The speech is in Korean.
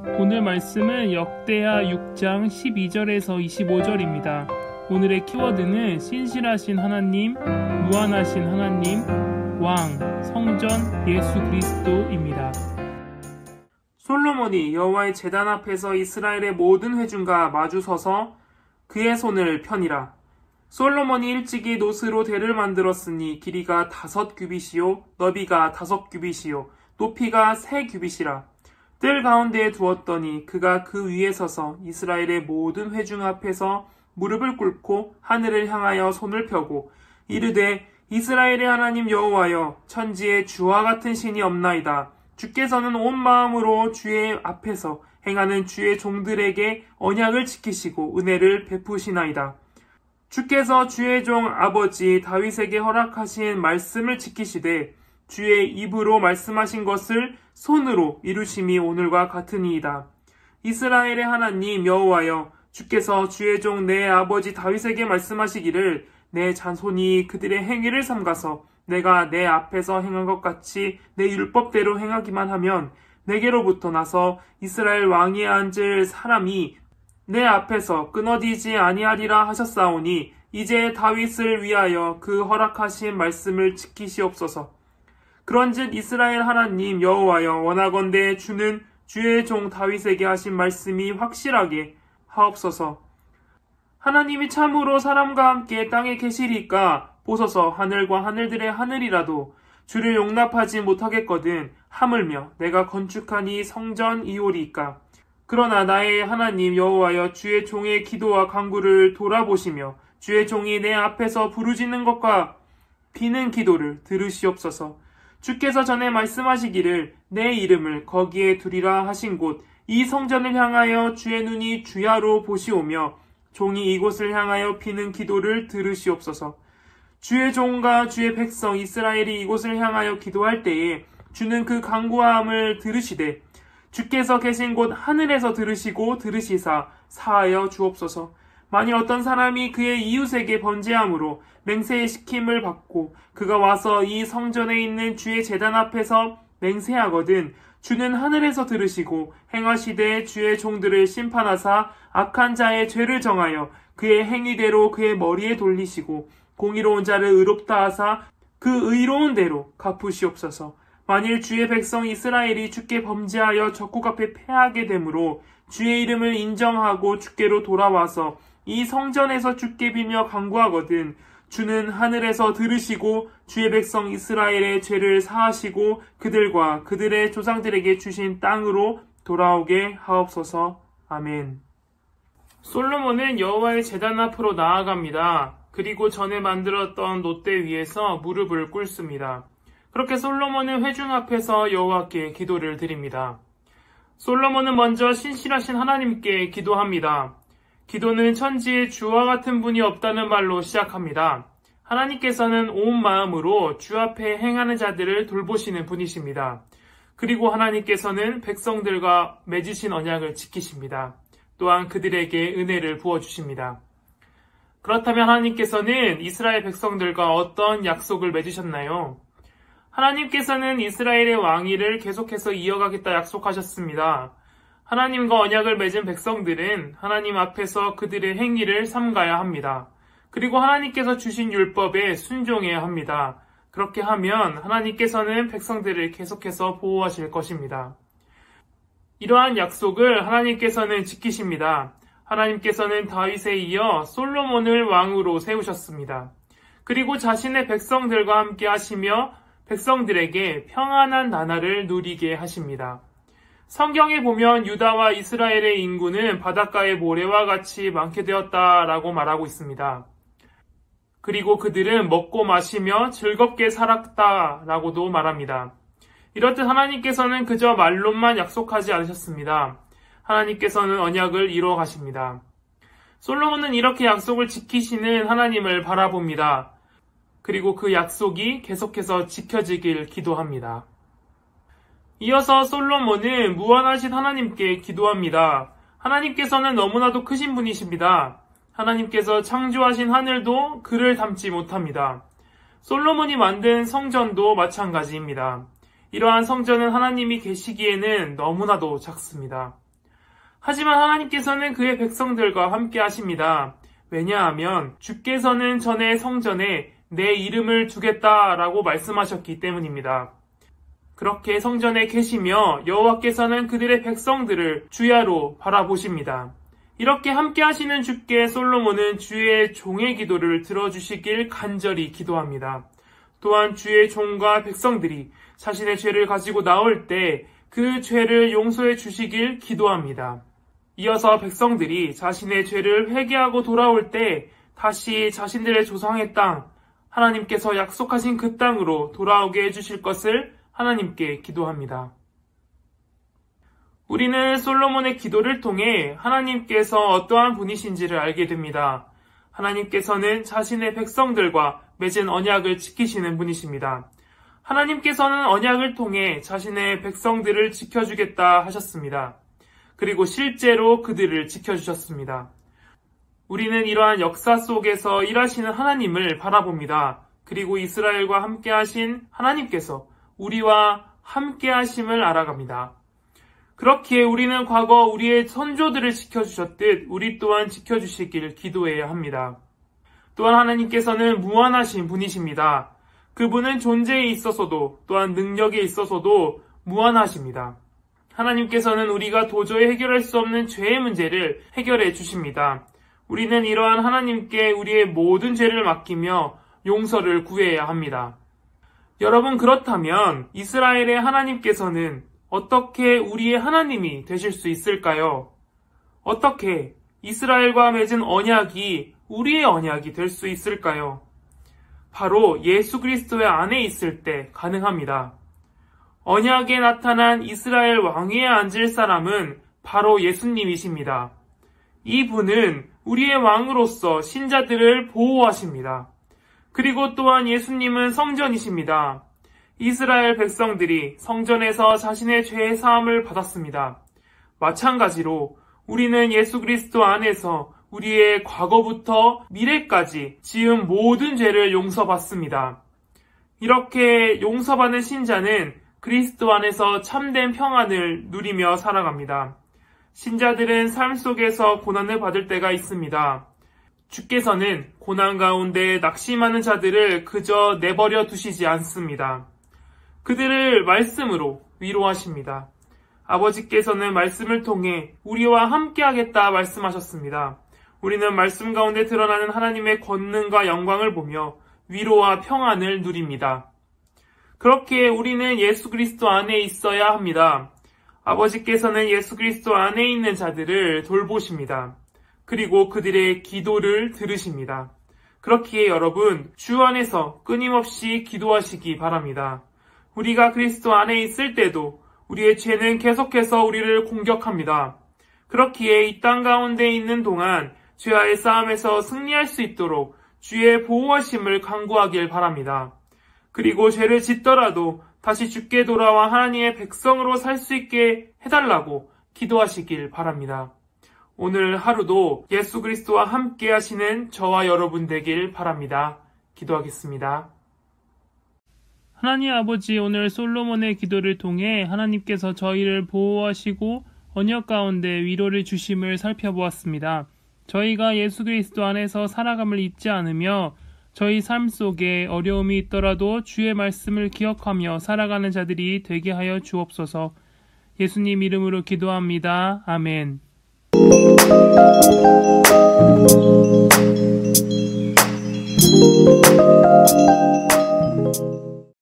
오늘 말씀은 역대하 6장 12절에서 25절입니다. 오늘의 키워드는 신실하신 하나님, 무한하신 하나님, 왕, 성전, 예수 그리스도입니다. 솔로몬이 여호와의 제단 앞에서 이스라엘의 모든 회중과 마주서서 그의 손을 펴니라. 솔로몬이 일찍이 노스로 대를 만들었으니 길이가 5규빗이요 너비가 5규빗이요 높이가 3규빗이라. 뜰 가운데에 두었더니 그가 그 위에 서서 이스라엘의 모든 회중 앞에서 무릎을 꿇고 하늘을 향하여 손을 펴고 이르되 이스라엘의 하나님 여호와여, 천지에 주와 같은 신이 없나이다. 주께서는 온 마음으로 주의 앞에서 행하는 주의 종들에게 언약을 지키시고 은혜를 베푸시나이다. 주께서 주의 종 아버지 다윗에게 허락하신 말씀을 지키시되 주의 입으로 말씀하신 것을 손으로 이루심이 오늘과 같으니이다. 이스라엘의 하나님 여호와여, 주께서 주의 종 내 아버지 다윗에게 말씀하시기를 내 자손이 그들의 행위를 삼가서 내가 내 앞에서 행한 것 같이 내 율법대로 행하기만 하면 내게로부터 나서 이스라엘 왕위에 앉을 사람이 내 앞에서 끊어지지 아니하리라 하셨사오니 이제 다윗을 위하여 그 허락하신 말씀을 지키시옵소서. 그런즉 이스라엘 하나님 여호와여, 원하건대 주는 주의 종 다윗에게 하신 말씀이 확실하게 하옵소서. 하나님이 참으로 사람과 함께 땅에 계시리까 보소서. 하늘과 하늘들의 하늘이라도 주를 용납하지 못하겠거든 하물며 내가 건축한 이 성전이오리까. 그러나 나의 하나님 여호와여, 주의 종의 기도와 간구를 돌아보시며 주의 종이 내 앞에서 부르짖는 것과 비는 기도를 들으시옵소서. 주께서 전에 말씀하시기를 내 이름을 거기에 두리라 하신 곳 이 성전을 향하여 주의 눈이 주야로 보시오며 종이 이곳을 향하여 비는 기도를 들으시옵소서. 주의 종과 주의 백성 이스라엘이 이곳을 향하여 기도할 때에 주는 그 간구함을 들으시되 주께서 계신 곳 하늘에서 들으시고 들으시사 사하여 주옵소서. 만일 어떤 사람이 그의 이웃에게 번제함으로 맹세의 시킴을 받고 그가 와서 이 성전에 있는 주의 제단 앞에서 맹세하거든 주는 하늘에서 들으시고 행하시되 주의 종들을 심판하사 악한 자의 죄를 정하여 그의 행위대로 그의 머리에 돌리시고 공의로운 자를 의롭다 하사 그 의로운 대로 갚으시옵소서. 만일 주의 백성 이스라엘이 주께 범죄하여 적국 앞에 패하게 되므로 주의 이름을 인정하고 주께로 돌아와서 이 성전에서 주께 빌며 간구하거든 주는 하늘에서 들으시고 주의 백성 이스라엘의 죄를 사하시고 그들과 그들의 조상들에게 주신 땅으로 돌아오게 하옵소서. 아멘. 솔로몬은 여호와의 제단 앞으로 나아갑니다. 그리고 전에 만들었던 놋대 위에서 무릎을 꿇습니다. 그렇게 솔로몬은 회중 앞에서 여호와께 기도를 드립니다. 솔로몬은 먼저 신실하신 하나님께 기도합니다. 기도는 천지에 주와 같은 분이 없다는 말로 시작합니다. 하나님께서는 온 마음으로 주 앞에 행하는 자들을 돌보시는 분이십니다. 그리고 하나님께서는 백성들과 맺으신 언약을 지키십니다. 또한 그들에게 은혜를 부어주십니다. 그렇다면 하나님께서는 이스라엘 백성들과 어떤 약속을 맺으셨나요? 하나님께서는 이스라엘의 왕위를 계속해서 이어가겠다 약속하셨습니다. 하나님과 언약을 맺은 백성들은 하나님 앞에서 그들의 행위를 삼가야 합니다. 그리고 하나님께서 주신 율법에 순종해야 합니다. 그렇게 하면 하나님께서는 백성들을 계속해서 보호하실 것입니다. 이러한 약속을 하나님께서는 지키십니다. 하나님께서는 다윗에 이어 솔로몬을 왕으로 세우셨습니다. 그리고 자신의 백성들과 함께 하시며 백성들에게 평안한 나날을 누리게 하십니다. 성경에 보면 유다와 이스라엘의 인구는 바닷가의 모래와 같이 많게 되었다라고 말하고 있습니다. 그리고 그들은 먹고 마시며 즐겁게 살았다라고도 말합니다. 이렇듯 하나님께서는 그저 말로만 약속하지 않으셨습니다. 하나님께서는 언약을 이루어 가십니다. 솔로몬은 이렇게 약속을 지키시는 하나님을 바라봅니다. 그리고 그 약속이 계속해서 지켜지길 기도합니다. 이어서 솔로몬은 무한하신 하나님께 기도합니다. 하나님께서는 너무나도 크신 분이십니다. 하나님께서 창조하신 하늘도 그를 닮지 못합니다. 솔로몬이 만든 성전도 마찬가지입니다. 이러한 성전은 하나님이 계시기에는 너무나도 작습니다. 하지만 하나님께서는 그의 백성들과 함께 하십니다. 왜냐하면 주께서는 전에 성전에 내 이름을 두겠다라고 말씀하셨기 때문입니다. 그렇게 성전에 계시며 여호와께서는 그들의 백성들을 주야로 바라보십니다. 이렇게 함께 하시는 주께 솔로몬은 주의 종의 기도를 들어주시길 간절히 기도합니다. 또한 주의 종과 백성들이 자신의 죄를 가지고 나올 때 그 죄를 용서해 주시길 기도합니다. 이어서 백성들이 자신의 죄를 회개하고 돌아올 때 다시 자신들의 조상의 땅, 하나님께서 약속하신 그 땅으로 돌아오게 해주실 것을 하나님께 기도합니다. 우리는 솔로몬의 기도를 통해 하나님께서 어떠한 분이신지를 알게 됩니다. 하나님께서는 자신의 백성들과 맺은 언약을 지키시는 분이십니다. 하나님께서는 언약을 통해 자신의 백성들을 지켜주겠다 하셨습니다. 그리고 실제로 그들을 지켜주셨습니다. 우리는 이러한 역사 속에서 일하시는 하나님을 바라봅니다. 그리고 이스라엘과 함께 하신 하나님께서 우리와 함께 하심을 알아갑니다. 그렇기에 우리는 과거 우리의 선조들을 지켜주셨듯 우리 또한 지켜주시길 기도해야 합니다. 또한 하나님께서는 무한하신 분이십니다. 그분은 존재에 있어서도 또한 능력에 있어서도 무한하십니다. 하나님께서는 우리가 도저히 해결할 수 없는 죄의 문제를 해결해 주십니다. 우리는 이러한 하나님께 우리의 모든 죄를 맡기며 용서를 구해야 합니다. 여러분, 그렇다면 이스라엘의 하나님께서는 어떻게 우리의 하나님이 되실 수 있을까요? 어떻게 이스라엘과 맺은 언약이 우리의 언약이 될 수 있을까요? 바로 예수 그리스도의 안에 있을 때 가능합니다. 언약에 나타난 이스라엘 왕위에 앉을 사람은 바로 예수님이십니다. 이분은 우리의 왕으로서 신자들을 보호하십니다. 그리고 또한 예수님은 성전이십니다. 이스라엘 백성들이 성전에서 자신의 죄의 사함을 받았습니다. 마찬가지로 우리는 예수 그리스도 안에서 우리의 과거부터 미래까지 지은 모든 죄를 용서받습니다. 이렇게 용서받은 신자는 그리스도 안에서 참된 평안을 누리며 살아갑니다. 신자들은 삶 속에서 고난을 받을 때가 있습니다. 주께서는 고난 가운데 낙심하는 자들을 그저 내버려 두시지 않습니다. 그들을 말씀으로 위로하십니다. 아버지께서는 말씀을 통해 우리와 함께하겠다 말씀하셨습니다. 우리는 말씀 가운데 드러나는 하나님의 권능과 영광을 보며 위로와 평안을 누립니다. 그렇게 우리는 예수 그리스도 안에 있어야 합니다. 아버지께서는 예수 그리스도 안에 있는 자들을 돌보십니다. 그리고 그들의 기도를 들으십니다. 그렇기에 여러분, 주 안에서 끊임없이 기도하시기 바랍니다. 우리가 그리스도 안에 있을 때도 우리의 죄는 계속해서 우리를 공격합니다. 그렇기에 이 땅 가운데 있는 동안 죄와의 싸움에서 승리할 수 있도록 주의 보호하심을 간구하길 바랍니다. 그리고 죄를 짓더라도 다시 주께 돌아와 하나님의 백성으로 살 수 있게 해달라고 기도하시길 바랍니다. 오늘 하루도 예수 그리스도와 함께 하시는 저와 여러분 되길 바랍니다. 기도하겠습니다. 하나님 아버지, 오늘 솔로몬의 기도를 통해 하나님께서 저희를 보호하시고 언약 가운데 위로를 주심을 살펴보았습니다. 저희가 예수 그리스도 안에서 살아감을 잊지 않으며 저희 삶 속에 어려움이 있더라도 주의 말씀을 기억하며 살아가는 자들이 되게 하여 주옵소서. 예수님 이름으로 기도합니다. 아멘.